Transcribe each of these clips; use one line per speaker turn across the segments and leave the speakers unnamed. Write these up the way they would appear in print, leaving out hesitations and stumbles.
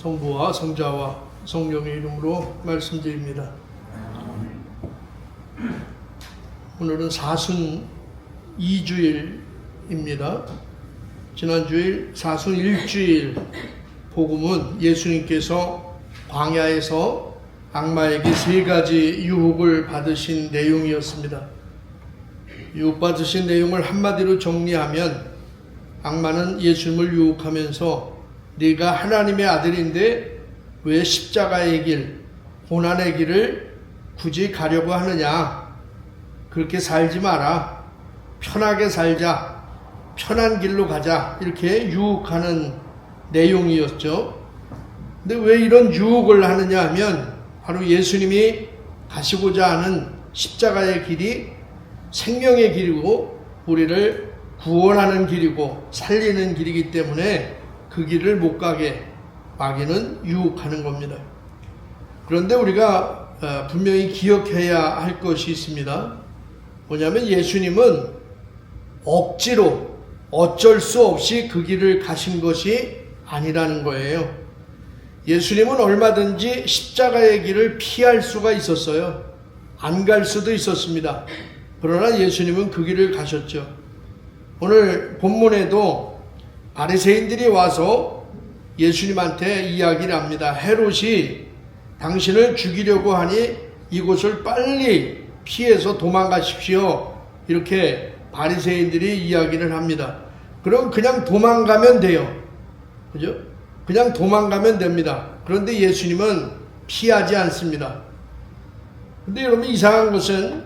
성부와 성자와 성령의 이름으로 말씀드립니다. 오늘은 사순 2주일입니다. 지난주일 사순 1주일 복음은 예수님께서 광야에서 악마에게 3가지 유혹을 받으신 내용이었습니다. 유혹받으신 내용을 한마디로 정리하면 악마는 예수님을 유혹하면서 네가 하나님의 아들인데 왜 십자가의 길, 고난의 길을 굳이 가려고 하느냐? 그렇게 살지 마라. 편하게 살자. 편한 길로 가자. 이렇게 유혹하는 내용이었죠. 근데 왜 이런 유혹을 하느냐 하면 바로 예수님이 가시고자 하는 십자가의 길이 생명의 길이고 우리를 구원하는 길이고 살리는 길이기 때문에 그 길을 못 가게 마귀는 유혹하는 겁니다. 그런데 우리가 분명히 기억해야 할 것이 있습니다. 뭐냐면 예수님은 억지로 어쩔 수 없이 그 길을 가신 것이 아니라는 거예요. 예수님은 얼마든지 십자가의 길을 피할 수가 있었어요. 안 갈 수도 있었습니다. 그러나 예수님은 그 길을 가셨죠. 오늘 본문에도 바리새인들이 와서 예수님한테 이야기를 합니다. 헤롯이 당신을 죽이려고 하니 이곳을 빨리 피해서 도망가십시오. 이렇게 바리새인들이 이야기를 합니다. 그럼 그냥 도망가면 돼요. 그죠? 그냥 도망가면 됩니다. 그런데 예수님은 피하지 않습니다. 근데 여러분 이상한 것은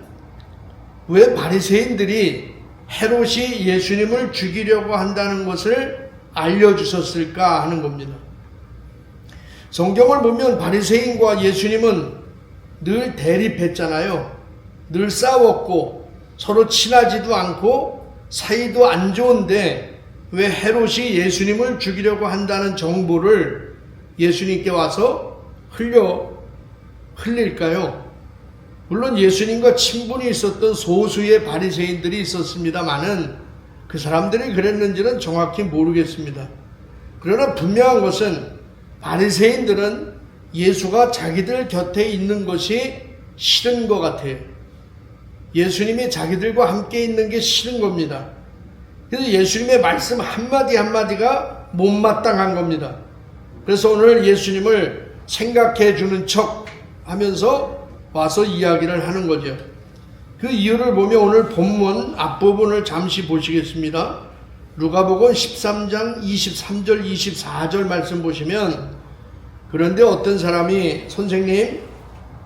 왜 바리새인들이 헤롯이 예수님을 죽이려고 한다는 것을 알려주셨을까 하는 겁니다. 성경을 보면 바리새인과 예수님은 늘 대립했잖아요. 늘 싸웠고 서로 친하지도 않고 사이도 안 좋은데 왜 헤롯이 예수님을 죽이려고 한다는 정보를 예수님께 와서 흘릴까요? 물론 예수님과 친분이 있었던 소수의 바리새인들이 있었습니다마는 그 사람들이 그랬는지는 정확히 모르겠습니다. 그러나 분명한 것은 바리새인들은 예수가 자기들 곁에 있는 것이 싫은 것 같아요. 예수님이 자기들과 함께 있는 게 싫은 겁니다. 그래서 예수님의 말씀 한마디 한마디가 못마땅한 겁니다. 그래서 오늘 예수님을 생각해 주는 척 하면서 와서 이야기를 하는 거죠. 그 이유를 보면 오늘 본문 앞부분을 잠시 보시겠습니다. 누가복음 13장 23절 24절 말씀 보시면 그런데 어떤 사람이 선생님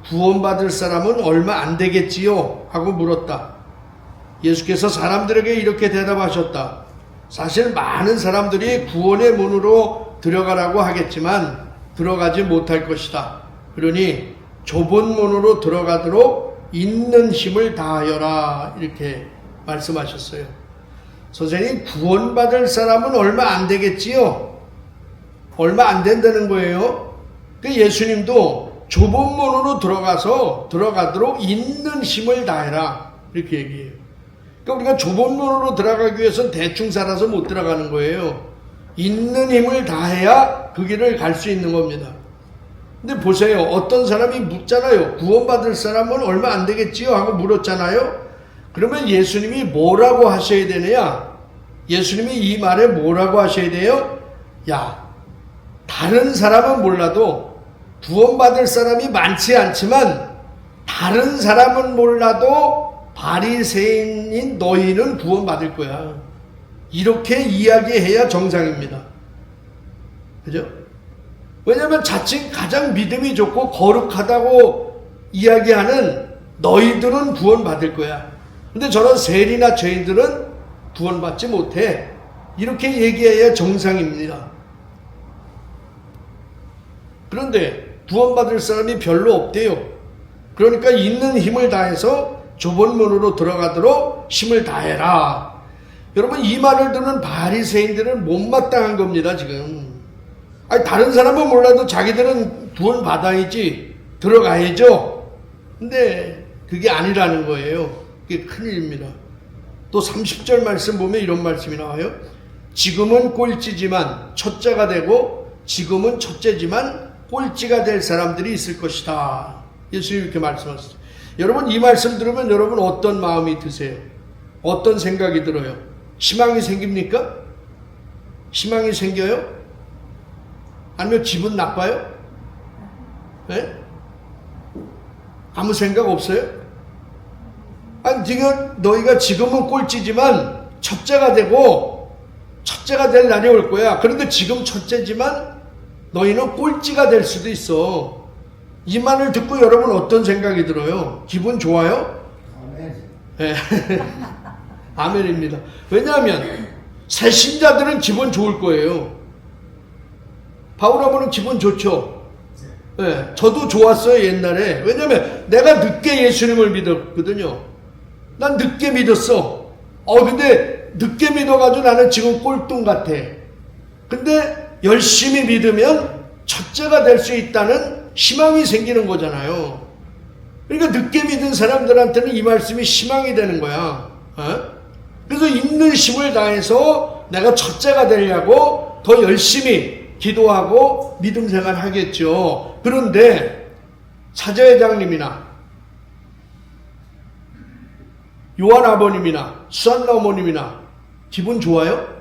구원받을 사람은 얼마 안 되겠지요? 하고 물었다. 예수께서 사람들에게 이렇게 대답하셨다. 사실 많은 사람들이 구원의 문으로 들어가라고 하겠지만 들어가지 못할 것이다. 그러니 좁은 문으로 들어가도록 있는 힘을 다하여라. 이렇게 말씀하셨어요. 선생님 구원받을 사람은 얼마 안 되겠지요? 얼마 안 된다는 거예요. 그 예수님도 좁은 문으로 들어가도록 있는 힘을 다해라. 이렇게 얘기해요. 그러니까 우리가 좁은 문으로 들어가기 위해서는 대충 살아서 못 들어가는 거예요. 있는 힘을 다해야 그 길을 갈 수 있는 겁니다. 근데 보세요. 어떤 사람이 묻잖아요. 구원받을 사람은 얼마 안 되겠지요? 하고 물었잖아요. 그러면 예수님이 뭐라고 하셔야 되느냐? 예수님이 이 말에 뭐라고 하셔야 돼요? 야, 다른 사람은 몰라도 구원받을 사람이 많지 않지만 다른 사람은 몰라도 바리새인인 너희는 구원받을 거야. 이렇게 이야기해야 정상입니다. 그죠? 왜냐하면 자칭 가장 믿음이 좋고 거룩하다고 이야기하는 너희들은 구원받을 거야. 근데 저런 세리나 죄인들은 구원받지 못해. 이렇게 얘기해야 정상입니다. 그런데 구원받을 사람이 별로 없대요. 그러니까 있는 힘을 다해서 좁은 문으로 들어가도록 힘을 다해라. 여러분 이 말을 듣는 바리새인들은 못마땅한 겁니다. 지금. 아니 다른 사람은 몰라도 자기들은 구원 받아야지 들어가야죠. 근데 그게 아니라는 거예요. 그게 큰일입니다. 또 30절 말씀 보면 이런 말씀이 나와요. 지금은 꼴찌지만 첫째가 되고 지금은 첫째지만 꼴찌가 될 사람들이 있을 것이다. 예수님이 이렇게 말씀하셨어요. 여러분, 이 말씀 들으면 여러분 어떤 마음이 드세요? 어떤 생각이 들어요? 희망이 생깁니까? 희망이 생겨요? 아니면 기분 나빠요? 네? 아무 생각 없어요? 아니, 너희가 지금은 꼴찌지만 첫째가 될 날이 올 거야. 그런데 지금 첫째지만 너희는 꼴찌가 될 수도 있어. 이 말을 듣고 여러분 어떤 생각이 들어요? 기분 좋아요? 네. 아멘입니다. 왜냐하면 새 신자들은 기분 좋을 거예요. 바울 아버는 기분 좋죠. 네, 저도 좋았어요, 옛날에. 왜냐하면 내가 늦게 예수님을 믿었거든요. 난 늦게 믿었어. 근데 늦게 믿어가지고 나는 지금 꼴등 같아. 근데 열심히 믿으면 첫째가 될 수 있다는 희망이 생기는 거잖아요. 그러니까 늦게 믿은 사람들한테는 이 말씀이 희망이 되는 거야. 그래서 있는 힘을 다해서 내가 첫째가 되려고 더 열심히 기도하고 믿음 생활 하겠죠. 그런데 사제회장님이나 요한 아버님이나 수산나 어머님이나 기분 좋아요?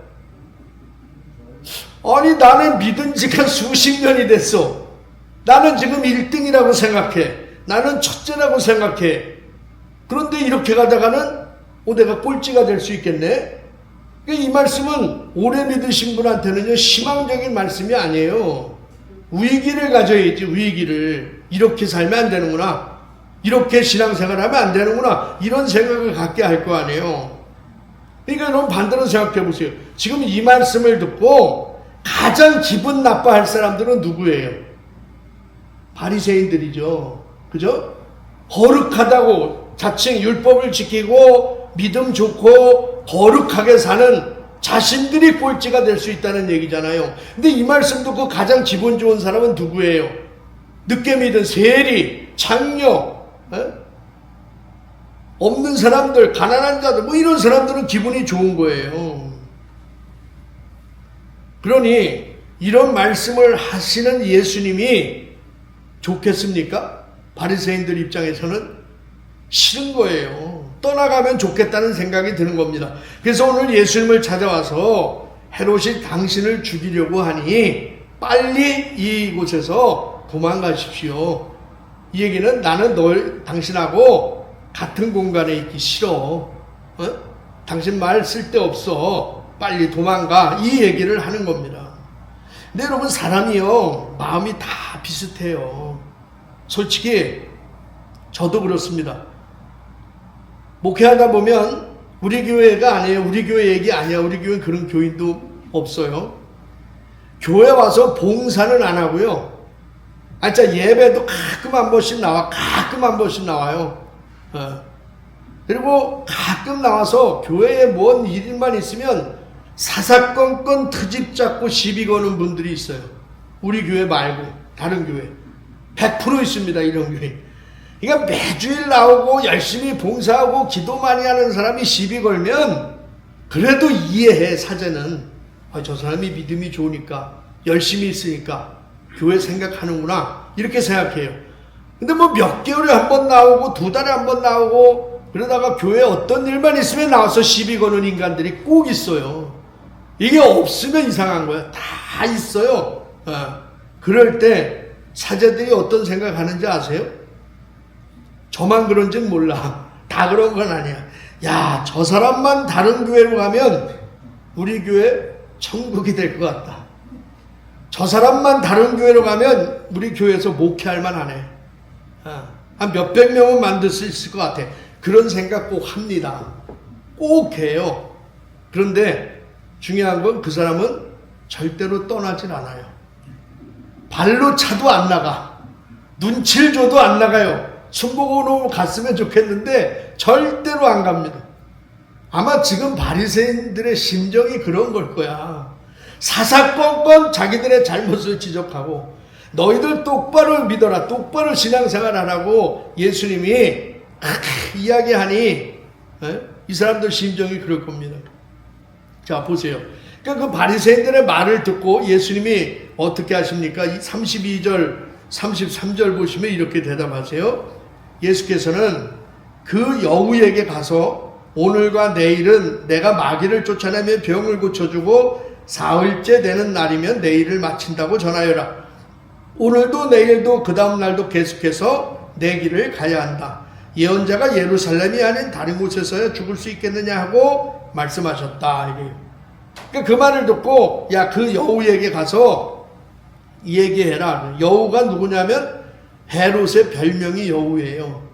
아니, 나는 믿은 지가 수십 년이 됐어. 나는 지금 1등이라고 생각해. 나는 첫째라고 생각해. 그런데 이렇게 가다가는 내가 꼴찌가 될 수 있겠네? 이 말씀은 오래 믿으신 분한테는요, 희망적인 말씀이 아니에요. 위기를 가져야지, 위기를. 이렇게 살면 안 되는구나. 이렇게 신앙생활 하면 안 되는구나. 이런 생각을 갖게 할 거 아니에요. 그러니까 여러분 반대로 생각해 보세요. 지금 이 말씀을 듣고 가장 기분 나빠할 사람들은 누구예요? 바리새인들이죠. 그죠? 거룩하다고 자칭 율법을 지키고 믿음 좋고 거룩하게 사는 자신들이 꼴찌가 될 수 있다는 얘기잖아요. 근데 이 말씀 듣고 가장 기분 좋은 사람은 누구예요? 늦게 믿은 세리, 장녀, 없는 사람들, 가난한 자들, 이런 사람들은 기분이 좋은 거예요. 그러니 이런 말씀을 하시는 예수님이 좋겠습니까? 바리새인들 입장에서는 싫은 거예요. 떠나가면 좋겠다는 생각이 드는 겁니다. 그래서 오늘 예수님을 찾아와서 헤롯이 당신을 죽이려고 하니 빨리 이곳에서 도망가십시오. 이 얘기는 나는 당신하고 같은 공간에 있기 싫어. 당신 말 쓸데없어. 빨리 도망가. 이 얘기를 하는 겁니다. 근데 여러분, 사람이요, 마음이 다 비슷해요. 솔직히 저도 그렇습니다. 목회하다 보면 우리 교회가 아니에요. 우리 교회 얘기 아니야. 우리 교회 그런 교인도 없어요. 교회 와서 봉사는 안 하고요. 진짜 예배도 가끔 한 번씩 나와요. 그리고 가끔 나와서 교회에 뭔 일만 있으면 사사건건 트집 잡고 시비 거는 분들이 있어요. 우리 교회 말고 다른 교회 100% 있습니다. 이런 교회. 그러니까 매주일 나오고 열심히 봉사하고 기도 많이 하는 사람이 시비 걸면 그래도 이해해. 사제는 저 사람이 믿음이 좋으니까 열심히 있으니까 교회 생각하는구나 이렇게 생각해요. 근데 몇 개월에 한 번 나오고 2달에 한 번 나오고 그러다가 교회에 어떤 일만 있으면 나와서 시비 거는 인간들이 꼭 있어요. 이게 없으면 이상한 거야. 다 있어요. 그럴 때 사제들이 어떤 생각하는지 아세요? 저만 그런지는 몰라. 다 그런 건 아니야. 야, 저 사람만 다른 교회로 가면 우리 교회 천국이 될 것 같다. 저 사람만 다른 교회로 가면 우리 교회에서 목회할 만하네. 한 몇백 명은 만들 수 있을 것 같아. 그런 생각 꼭 합니다. 꼭 해요. 그런데 중요한 건 그 사람은 절대로 떠나질 않아요. 발로 차도 안 나가. 눈치를 줘도 안 나가요. 순복음으로 갔으면 좋겠는데 절대로 안 갑니다. 아마 지금 바리새인들의 심정이 그런 걸 거야. 사사건건 자기들의 잘못을 지적하고 너희들 똑바로 믿어라. 똑바로 신앙생활 하라고 예수님이 이야기하니 이 사람들 심정이 그럴 겁니다. 자, 보세요. 그러니까 그 바리새인들의 말을 듣고 예수님이 어떻게 하십니까? 이 32절, 33절 보시면 이렇게 대답하세요. 예수께서는 그 여우에게 가서 오늘과 내일은 내가 마귀를 쫓아내며 병을 고쳐주고 사흘째 되는 날이면 내일을 마친다고 전하여라. 오늘도 내일도 그 다음 날도 계속해서 내 길을 가야 한다. 예언자가 예루살렘이 아닌 다른 곳에서야 죽을 수 있겠느냐 하고 말씀하셨다. 그러니까 그 말을 듣고 야, 그 여우에게 가서 얘기해라. 여우가 누구냐면 헤롯의 별명이 여우예요.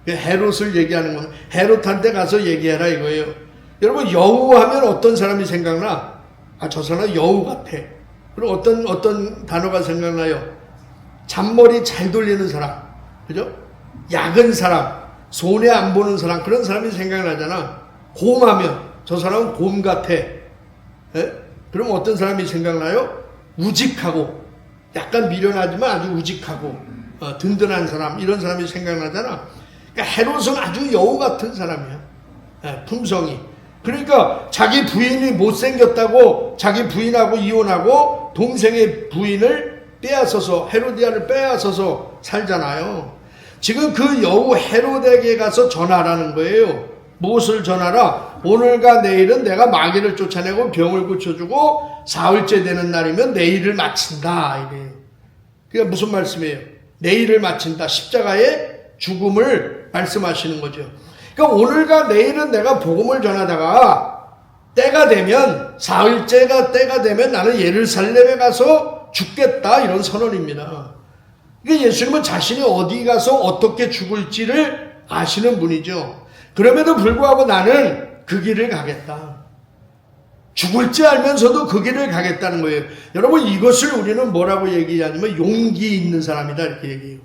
헤롯을 얘기하는 건 헤롯한테 가서 얘기해라 이거예요. 여러분, 여우 하면 어떤 사람이 생각나? 아, 저 사람 여우 같아. 그리고 어떤 단어가 생각나요? 잔머리 잘 돌리는 사람, 그죠? 약은 사람, 손해 안 보는 사람, 그런 사람이 생각나잖아. 곰하면 저 사람은 곰 같아. 예? 그럼 어떤 사람이 생각나요? 우직하고, 약간 미련하지만 아주 우직하고 든든한 사람, 이런 사람이 생각나잖아. 그러니까 헤롯은 아주 여우 같은 사람이야. 예, 품성이. 그러니까 자기 부인이 못생겼다고 자기 부인하고 이혼하고 동생의 부인을 빼앗아서, 헤로디아를 빼앗아서 살잖아요. 지금 그 여우 헤롯에게 가서 전하라는 거예요. 무엇을 전하라? 오늘과 내일은 내가 마귀를 쫓아내고 병을 고쳐주고 사흘째 되는 날이면 내일을 마친다. 이래요. 그게 무슨 말씀이에요? 내일을 마친다. 십자가의 죽음을 말씀하시는 거죠. 그러니까 오늘과 내일은 내가 복음을 전하다가 때가 되면, 사흘째가 때가 되면 나는 예루살렘에 가서 죽겠다, 이런 선언입니다. 그러니까 예수님은 자신이 어디 가서 어떻게 죽을지를 아시는 분이죠. 그럼에도 불구하고 나는 그 길을 가겠다. 죽을지 알면서도 그 길을 가겠다는 거예요. 여러분, 이것을 우리는 뭐라고 얘기하냐면 용기 있는 사람이다, 이렇게 얘기해요.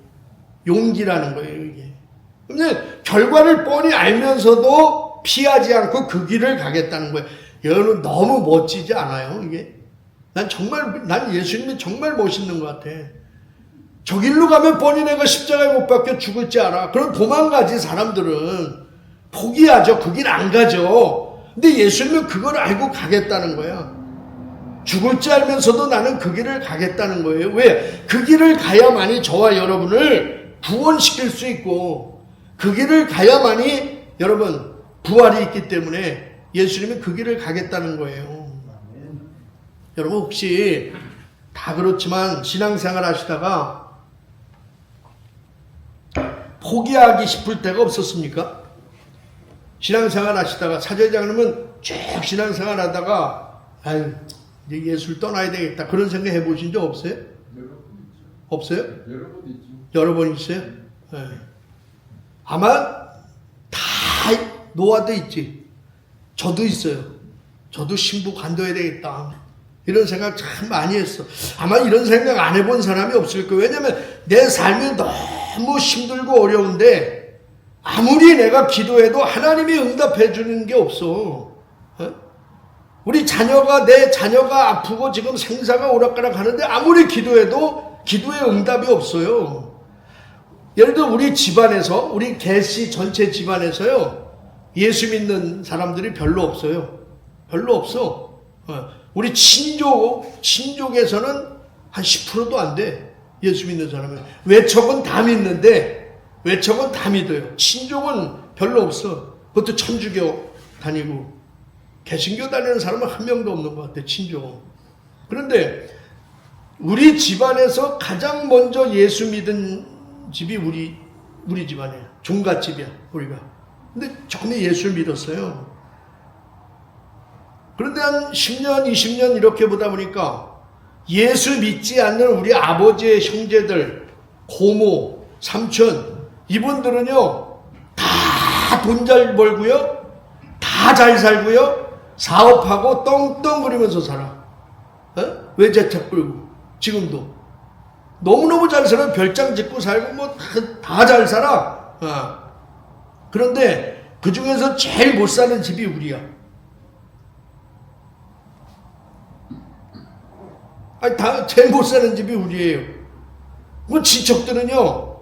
용기라는 거예요, 이게. 근데 결과를 뻔히 알면서도 피하지 않고 그 길을 가겠다는 거예요. 여러분, 너무 멋지지 않아요, 이게? 난 예수님이 정말 멋있는 것 같아. 저 길로 가면 뻔히 내가 십자가에 못 박혀 죽을지 알아. 그럼 도망가지, 사람들은. 포기하죠. 그 길 안 가죠. 근데 예수님은 그걸 알고 가겠다는 거야. 죽을지 알면서도 나는 그 길을 가겠다는 거예요. 왜? 그 길을 가야만이 저와 여러분을 구원시킬 수 있고, 그 길을 가야만이 여러분 부활이 있기 때문에 예수님은 그 길을 가겠다는 거예요. 여러분, 혹시 다 그렇지만 신앙생활 하시다가 포기하기 싶을 때가 없었습니까? 신앙생활 하시다가, 사제장님은 쭉 신앙생활 하다가 아유, 이제 예수를 떠나야 되겠다, 그런 생각 해보신 적 없어요? 없어요?
여러 번 있죠.
여러 번 있어요? 네. 아마 다 노아도 있지. 저도 있어요. 저도 신부 관둬야 되겠다, 이런 생각 참 많이 했어. 아마 이런 생각 안 해본 사람이 없을 거예요. 왜냐면 내 삶이 너무 힘들고 어려운데 아무리 내가 기도해도 하나님이 응답해 주는 게 없어. 우리 내 자녀가 아프고 지금 생사가 오락가락 하는데 아무리 기도해도 기도의 응답이 없어요. 예를 들어 우리 집안에서, 우리 개씨 전체 집안에서요, 예수 믿는 사람들이 별로 없어요. 별로 없어. 우리 친족에서는 한 10%도 안 돼. 예수 믿는 사람은. 외척은 다 믿는데, 외척은 다 믿어요. 친족은 별로 없어. 그것도 천주교 다니고 개신교 다니는 사람은 한 명도 없는 것 같아, 친족은. 그런데 우리 집안에서 가장 먼저 예수 믿은 집이 우리 집안이에요. 종갓집이야, 우리가. 근데 처음에 예수를 믿었어요. 그런데 한 10년, 20년 이렇게 보다 보니까 예수 믿지 않는 우리 아버지의 형제들, 고모, 삼촌, 이분들은요, 다 돈 잘 벌고요, 다 잘 살고요, 사업하고 떵떵거리면서 살아. 외제차 끌고. 지금도 너무너무 잘 살아. 별장 짓고 살고 뭐 다 잘 살아. 그런데 그 중에서 제일 못 사는 집이 우리야. 아니, 제일 못 사는 집이 우리예요. 뭐 친척들은요,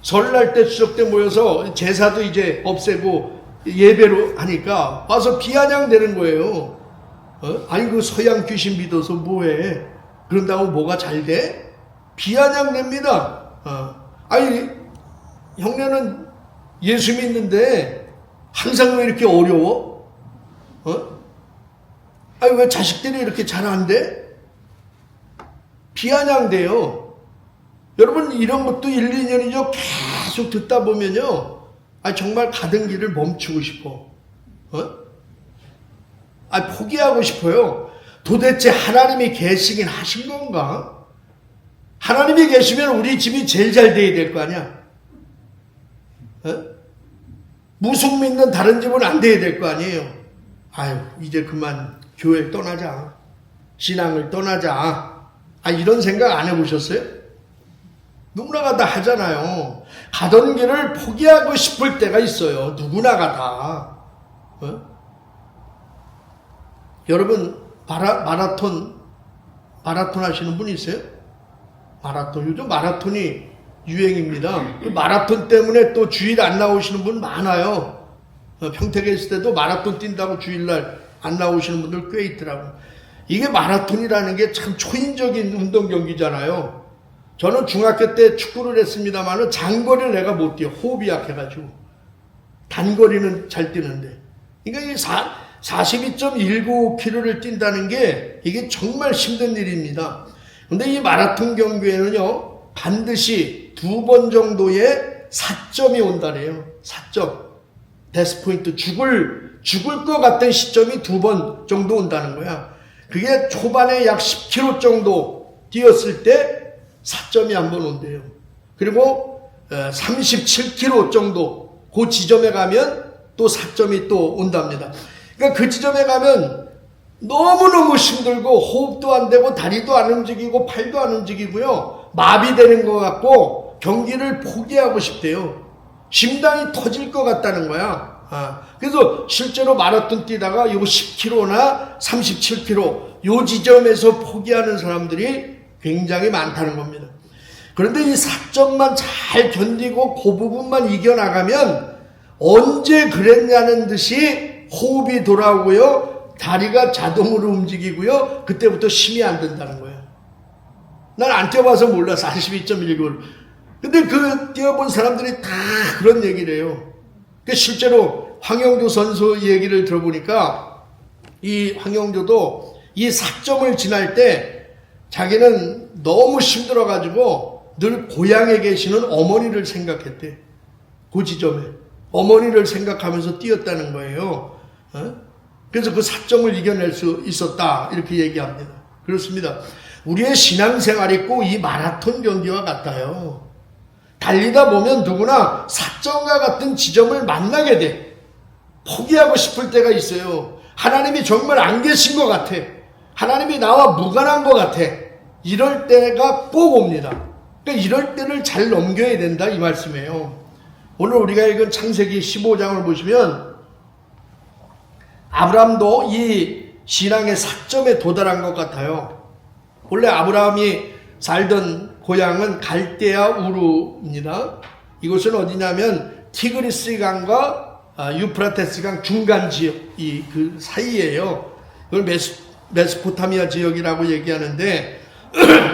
설날 때 추석 때 모여서 제사도 이제 없애고 예배로 하니까 와서 비아냥 되는 거예요. 아니 그 서양 귀신 믿어서 뭐해? 그런다고 뭐가 잘 돼? 비아냥됩니다. 아니 형네는 예수 믿는데 항상 왜 이렇게 어려워? 아니 왜 자식들이 이렇게 잘 안 돼? 비아냥돼요. 여러분 이런 것도 1, 2년이죠. 계속 듣다 보면요. 정말 가던 길을 멈추고 싶어. 포기하고 싶어요. 도대체 하나님이 계시긴 하신 건가? 하나님이 계시면 우리 집이 제일 잘 돼야 될 거 아니야? 무속 믿는 다른 집은 안 돼야 될 거 아니에요? 이제 그만 교회를 떠나자. 신앙을 떠나자. 이런 생각 안 해보셨어요? 누구나가 다 하잖아요. 가던 길을 포기하고 싶을 때가 있어요. 누구나가 다. 여러분 마라톤 하시는 분 있어요? 요즘 마라톤이 유행입니다. 그 마라톤 때문에 또 주일 안 나오시는 분 많아요. 평택에 있을 때도 마라톤 뛴다고 주일날 안 나오시는 분들 꽤 있더라고요. 이게 마라톤이라는 게 참 초인적인 운동 경기잖아요. 저는 중학교 때 축구를 했습니다만 장거리를 내가 못 뛰어. 호흡이 약해가지고. 단거리는 잘 뛰는데. 그러니까 이 42.195km를 뛴다는 게 이게 정말 힘든 일입니다. 근데 이 마라톤 경기에는요, 반드시 2번 정도의 사점이 온다래요. 사점. 데스포인트. 죽을 것 같은 시점이 2번 정도 온다는 거야. 그게 초반에 약 10km 정도 뛰었을 때 사점이 한 번 온대요. 그리고 37km 정도 그 지점에 가면 또 사점이 또 온답니다. 그러니까 그 지점에 가면 너무너무 힘들고 호흡도 안 되고 다리도 안 움직이고 팔도 안 움직이고요. 마비되는 것 같고 경기를 포기하고 싶대요. 심장이 터질 것 같다는 거야. 그래서 실제로 마라톤 뛰다가 요 10km나 37km 요 지점에서 포기하는 사람들이 굉장히 많다는 겁니다. 그런데 이 사점만 잘 견디고 그 부분만 이겨나가면 언제 그랬냐는 듯이 호흡이 돌아오고요. 다리가 자동으로 움직이고요. 그때부터 힘이 안 든다는 거예요. 난 안 뛰어봐서 몰라. 42.195. 근데 그 뛰어본 사람들이 다 그런 얘기를 해요. 실제로 황영조 선수 얘기를 들어보니까 이 황영조도 이 4점을 지날 때 자기는 너무 힘들어가지고 늘 고향에 계시는 어머니를 생각했대. 그 지점에. 어머니를 생각하면서 뛰었다는 거예요. 그래서 그 4점을 이겨낼 수 있었다. 이렇게 얘기합니다. 그렇습니다. 우리의 신앙생활이 꼭 이 마라톤 경기와 같아요. 달리다 보면 누구나 4점과 같은 지점을 만나게 돼. 포기하고 싶을 때가 있어요. 하나님이 정말 안 계신 것 같아. 하나님이 나와 무관한 것 같아. 이럴 때가 꼭 옵니다. 그러니까 이럴 때를 잘 넘겨야 된다 이 말씀이에요. 오늘 우리가 읽은 창세기 15장을 보시면 아브라함도 이 신앙의 4점에 도달한 것 같아요. 원래 아브라함이 살던 고향은 갈대아 우르입니다. 이곳은 어디냐면 티그리스 강과 유프라테스 강 중간 지역 그 사이예요. 이걸 메소포타미아 지역이라고 얘기하는데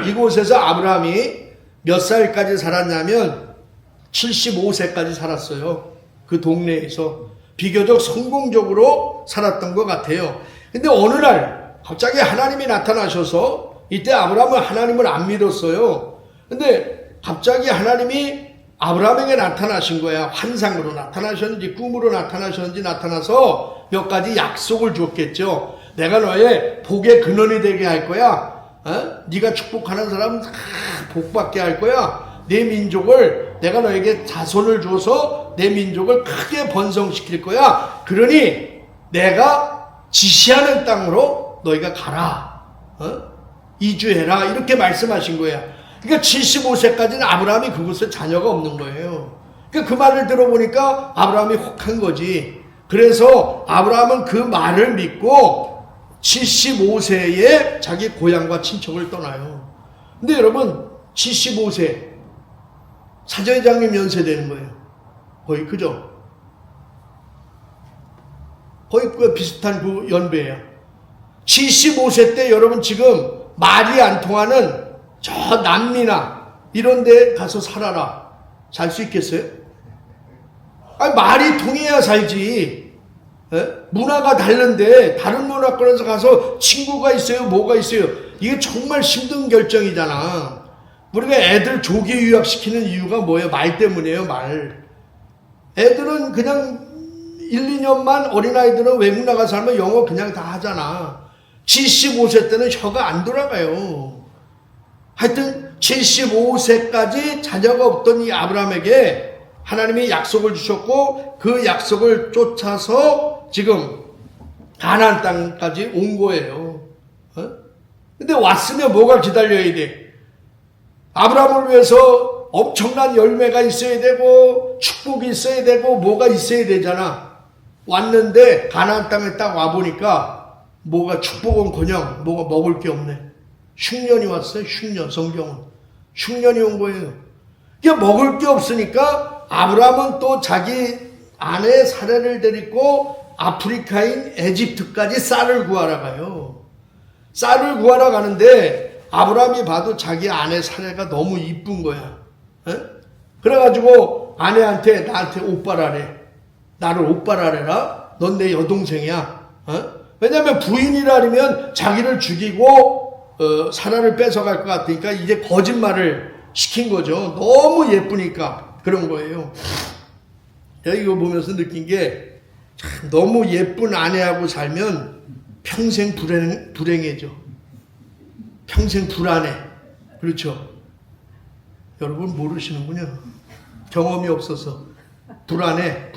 이곳에서 아브라함이 몇 살까지 살았냐면 75세까지 살았어요. 그 동네에서 비교적 성공적으로 살았던 것 같아요. 근데 어느 날 갑자기 하나님이 나타나셔서 이때 아브라함은 하나님을 안 믿었어요. 근데 갑자기 하나님이 아브라함에게 나타나신 거야. 환상으로 나타나셨는지 꿈으로 나타나셨는지 나타나서 몇 가지 약속을 줬겠죠. 내가 너의 복의 근원이 되게 할 거야. 네가 축복하는 사람은 다 복받게 할 거야. 내 민족을 내가 너에게 자손을 줘서 내 민족을 크게 번성시킬 거야. 그러니 내가 지시하는 땅으로 너희가 가라. 이주해라. 이렇게 말씀하신 거야. 그러니까 75세까지는 아브라함이 그곳에 자녀가 없는 거예요. 그러니까 그 말을 들어보니까 아브라함이 혹한 거지. 그래서 아브라함은 그 말을 믿고 75세에 자기 고향과 친척을 떠나요. 근데 여러분 75세 사제장님 연세 되는 거예요. 거의 그죠? 거의 그 비슷한 그 연배예요. 75세 때 여러분 지금 말이 안 통하는 저 남미나 이런 데 가서 살아라. 살 수 있겠어요? 아니, 말이 통해야 살지. 에? 문화가 다른데 다른 문화권에서 가서 친구가 있어요, 뭐가 있어요. 이게 정말 힘든 결정이잖아. 우리가 애들 조기 유학시키는 이유가 뭐예요? 말 때문이에요, 말. 애들은 그냥 1, 2년만 어린아이들은 외국 나가 살면 영어 그냥 다 하잖아. 75세 때는 혀가 안 돌아가요. 하여튼 75세까지 자녀가 없던 이 아브라함에게 하나님이 약속을 주셨고 그 약속을 쫓아서 지금 가나안 땅까지 온 거예요. 근데 왔으면 뭐가 기다려야 돼? 아브라함을 위해서 엄청난 열매가 있어야 되고 축복이 있어야 되고 뭐가 있어야 되잖아. 왔는데 가나안 땅에 딱 와보니까 뭐가 축복은커녕 뭐가 먹을 게 없네. 흉년이 왔어요. 흉년. 성경은 흉년이 온 거예요. 이게 먹을 게 없으니까 아브라함은 또 자기 아내 사례를 데리고 아프리카인 에집트까지 쌀을 구하러 가요. 쌀을 구하러 가는데 아브라함이 봐도 자기 아내 사례가 너무 이쁜 거야. 에? 그래가지고 아내한테 나한테 오빠라래. 나를 오빠라래라. 넌 내 여동생이야. 왜냐면 부인이라면 자기를 죽이고 사라를 뺏어갈 것 같으니까 이제 거짓말을 시킨 거죠. 너무 예쁘니까 그런 거예요. 내가 이거 보면서 느낀 게 참 너무 예쁜 아내하고 살면 평생 불행해져. 평생 불안해. 그렇죠? 여러분 모르시는군요. 경험이 없어서 불안해.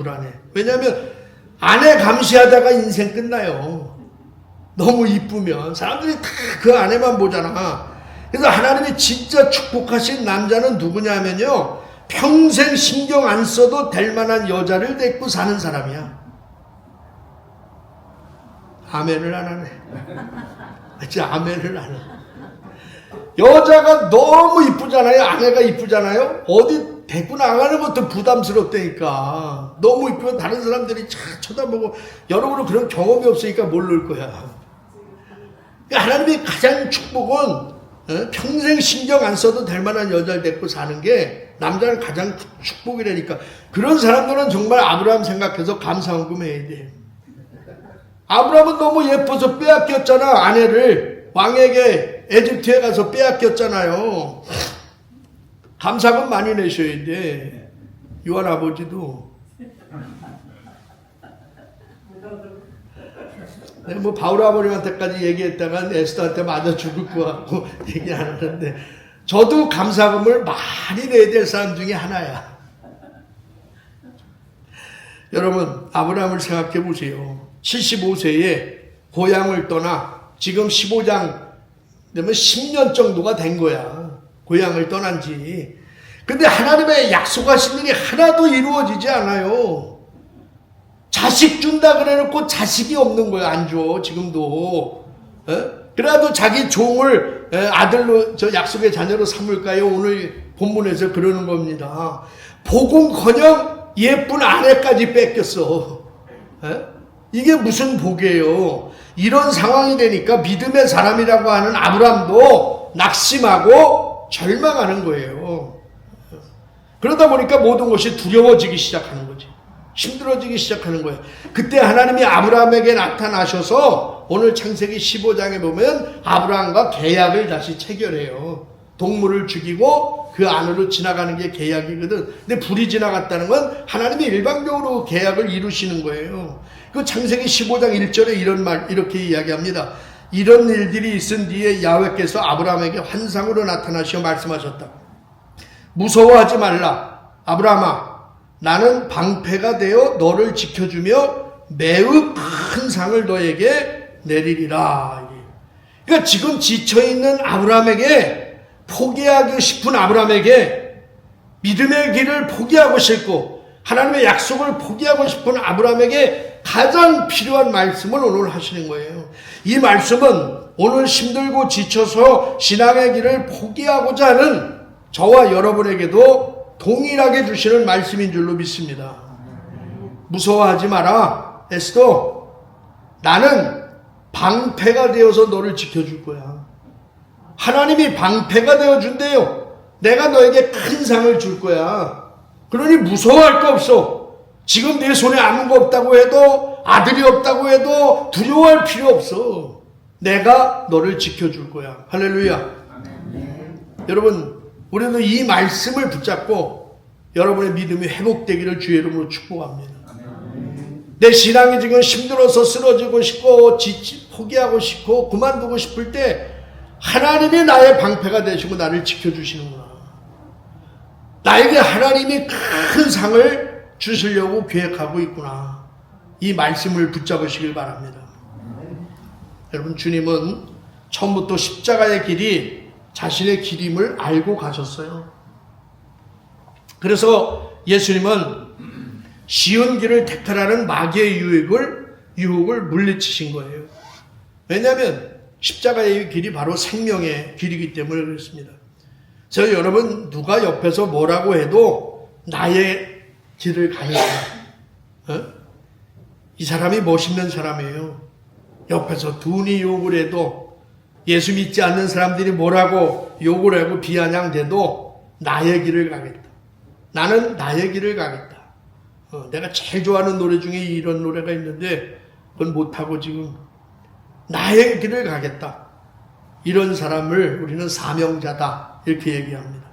왜냐하면 아내 감시하다가 인생 끝나요. 너무 이쁘면 사람들이 다 그 아내만 보잖아. 그래서 하나님이 진짜 축복하신 남자는 누구냐면요, 평생 신경 안 써도 될 만한 여자를 데리고 사는 사람이야. 아멘을 안 하네. 진짜 아멘을 안 해. 여자가 너무 이쁘잖아요. 아내가 이쁘잖아요. 어디 데리고 나가는 것도 부담스럽다니까. 너무 이쁘면 다른 사람들이 쳐다보고. 여러분은 그런 경험이 없으니까 모를 거야. 하나님의 가장 축복은 평생 신경 안 써도 될 만한 여자를 데리고 사는 게 남자는 가장 축복이라니까. 그런 사람들은 정말 아브라함 생각해서 감사헌금 해야 돼. 아브라함은 너무 예뻐서 빼앗겼잖아. 아내를 왕에게 에집트에 가서 빼앗겼잖아요. 감사금 많이 내셔야 돼. 요한 아버지도. 내가 뭐 바울 아버님한테까지 얘기했다가 에스더한테 맞아 죽을 것 같고 얘기 안 하는데, 저도 감사금을 많이 내야 될 사람 중에 하나야. 여러분, 아브라함을 생각해 보세요. 75세에 고향을 떠나 지금 15장 되면 10년 정도가 된 거야. 고향을 떠난 지. 근데 하나님의 약속하신 일이 하나도 이루어지지 않아요. 자식 준다 그래놓고 자식이 없는 거야. 안 줘. 지금도. 그래도 자기 종을 아들로, 저 약속의 자녀로 삼을까요? 오늘 본문에서 그러는 겁니다. 복음커녕 예쁜 아내까지 뺏겼어. 이게 무슨 복이에요? 이런 상황이 되니까 믿음의 사람이라고 하는 아브라함도 낙심하고 절망하는 거예요. 그러다 보니까 모든 것이 두려워지기 시작하는 거지. 힘들어지기 시작하는 거예요. 그때 하나님이 아브라함에게 나타나셔서 오늘 창세기 15장에 보면 아브라함과 계약을 다시 체결해요. 동물을 죽이고 그 안으로 지나가는 게 계약이거든. 근데 불이 지나갔다는 건 하나님이 일방적으로 계약을 이루시는 거예요. 그 창세기 15장 1절에 이렇게 이야기합니다. 이런 일들이 있은 뒤에 야훼께서 아브라함에게 환상으로 나타나시어 말씀하셨다. 무서워하지 말라. 아브라함아, 나는 방패가 되어 너를 지켜주며 매우 큰 상을 너에게 내리리라. 그러니까 지금 지쳐있는 아브라함에게, 포기하기 싶은 아브라함에게, 믿음의 길을 포기하고 싶고 하나님의 약속을 포기하고 싶은 아브라함에게 가장 필요한 말씀을 오늘 하시는 거예요. 이 말씀은 오늘 힘들고 지쳐서 신앙의 길을 포기하고자 하는 저와 여러분에게도 동일하게 주시는 말씀인 줄로 믿습니다. 무서워하지 마라. 에스더, 나는 방패가 되어서 너를 지켜줄 거야. 하나님이 방패가 되어준대요. 내가 너에게 큰 상을 줄 거야. 그러니 무서워할 거 없어. 지금 내 손에 아무거 없다고 해도, 아들이 없다고 해도 두려워할 필요 없어. 내가 너를 지켜줄 거야. 할렐루야. 여러분, 우리도 이 말씀을 붙잡고 여러분의 믿음이 회복되기를 주의 이름으로 축복합니다. 내 신앙이 지금 힘들어서 쓰러지고 싶고 포기하고 싶고 그만두고 싶을 때 하나님이 나의 방패가 되시고 나를 지켜주시는구나. 나에게 하나님이 큰 상을 주시려고 계획하고 있구나. 이 말씀을 붙잡으시길 바랍니다. 여러분, 주님은 처음부터 십자가의 길이 자신의 길임을 알고 가셨어요. 그래서 예수님은 쉬운 길을 택하라는 마귀의 유혹을 물리치신 거예요. 왜냐하면 십자가의 길이 바로 생명의 길이기 때문에 그렇습니다. 그래서 여러분, 누가 옆에서 뭐라고 해도 나의 길을 가는 사람, 이 사람이 멋있는 사람이에요. 옆에서 둔히 욕을 해도, 예수 믿지 않는 사람들이 뭐라고 욕을 하고 비아냥대도 나의 길을 가겠다. 나는 나의 길을 가겠다. 내가 제일 좋아하는 노래 중에 이런 노래가 있는데 그건 못하고 지금 나의 길을 가겠다. 이런 사람을 우리는 사명자다 이렇게 얘기합니다.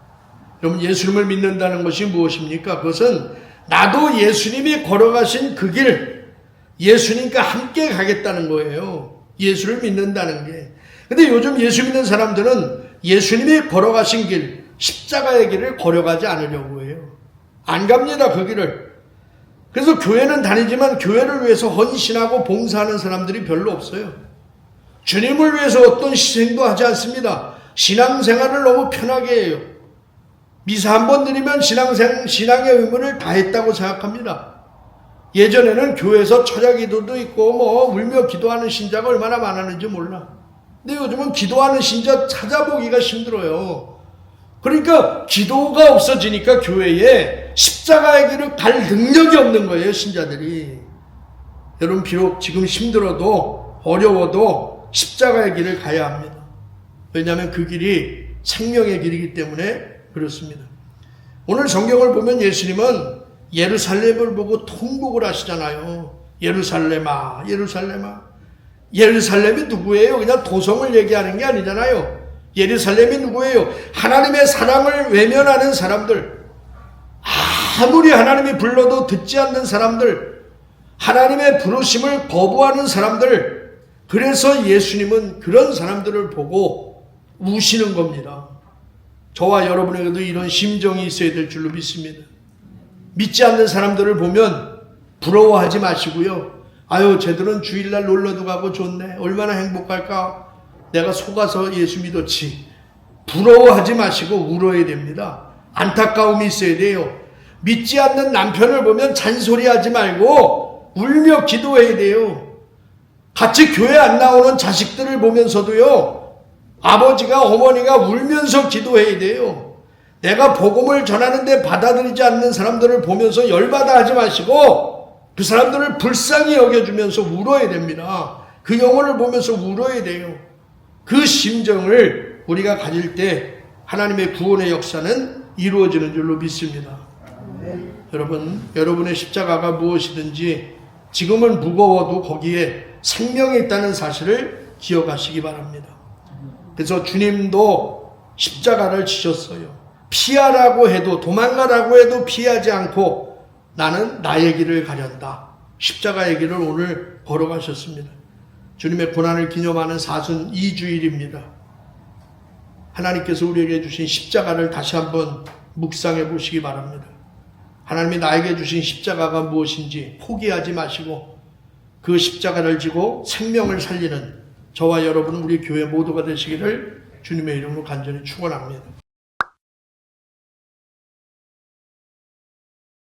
여러분, 예수님을 믿는다는 것이 무엇입니까? 그것은 나도 예수님이 걸어가신 그 길, 예수님과 함께 가겠다는 거예요. 예수를 믿는다는 게. 근데 요즘 예수 믿는 사람들은 예수님이 걸어가신 길, 십자가의 길을 걸어가지 않으려고 해요. 안 갑니다, 그 길을. 그래서 교회는 다니지만 교회를 위해서 헌신하고 봉사하는 사람들이 별로 없어요. 주님을 위해서 어떤 희생도 하지 않습니다. 신앙생활을 너무 편하게 해요. 미사 한 번 드리면 신앙의 의무를 다했다고 생각합니다. 예전에는 교회에서 철야기도도 있고 울며 기도하는 신자가 얼마나 많았는지 몰라. 근데 요즘은 기도하는 신자 찾아보기가 힘들어요. 그러니까 기도가 없어지니까 교회에 십자가의 길을 갈 능력이 없는 거예요, 신자들이. 여러분, 비록 지금 힘들어도 어려워도 십자가의 길을 가야 합니다. 왜냐하면 그 길이 생명의 길이기 때문에 그렇습니다. 오늘 성경을 보면 예수님은 예루살렘을 보고 통곡을 하시잖아요. 예루살렘아, 예루살렘아. 예루살렘이 누구예요? 그냥 도성을 얘기하는 게 아니잖아요. 예루살렘이 누구예요? 하나님의 사랑을 외면하는 사람들, 아무리 하나님이 불러도 듣지 않는 사람들, 하나님의 부르심을 거부하는 사람들. 그래서 예수님은 그런 사람들을 보고 우시는 겁니다. 저와 여러분에게도 이런 심정이 있어야 될 줄로 믿습니다. 믿지 않는 사람들을 보면 부러워하지 마시고요. 아유, 쟤들은 주일날 놀러도 가고 좋네. 얼마나 행복할까. 내가 속아서 예수 믿었지. 부러워하지 마시고 울어야 됩니다. 안타까움이 있어야 돼요. 믿지 않는 남편을 보면 잔소리하지 말고 울며 기도해야 돼요. 같이 교회 안 나오는 자식들을 보면서도요, 아버지가 어머니가 울면서 기도해야 돼요. 내가 복음을 전하는데 받아들이지 않는 사람들을 보면서 열받아 하지 마시고 그 사람들을 불쌍히 여겨주면서 울어야 됩니다. 그 영혼을 보면서 울어야 돼요. 그 심정을 우리가 가질 때 하나님의 구원의 역사는 이루어지는 줄로 믿습니다. 여러분, 여러분의 십자가가 무엇이든지 지금은 무거워도 거기에 생명이 있다는 사실을 기억하시기 바랍니다. 그래서 주님도 십자가를 지셨어요. 피하라고 해도, 도망가라고 해도 피하지 않고 나는 나의 길을 가련다. 십자가의 길을 오늘 걸어가셨습니다. 주님의 고난을 기념하는 사순 2주일입니다. 하나님께서 우리에게 주신 십자가를 다시 한번 묵상해 보시기 바랍니다. 하나님이 나에게 주신 십자가가 무엇인지 포기하지 마시고 그 십자가를 지고 생명을 살리는 저와 여러분, 우리 교회 모두가 되시기를 주님의 이름으로 간절히 축원합니다.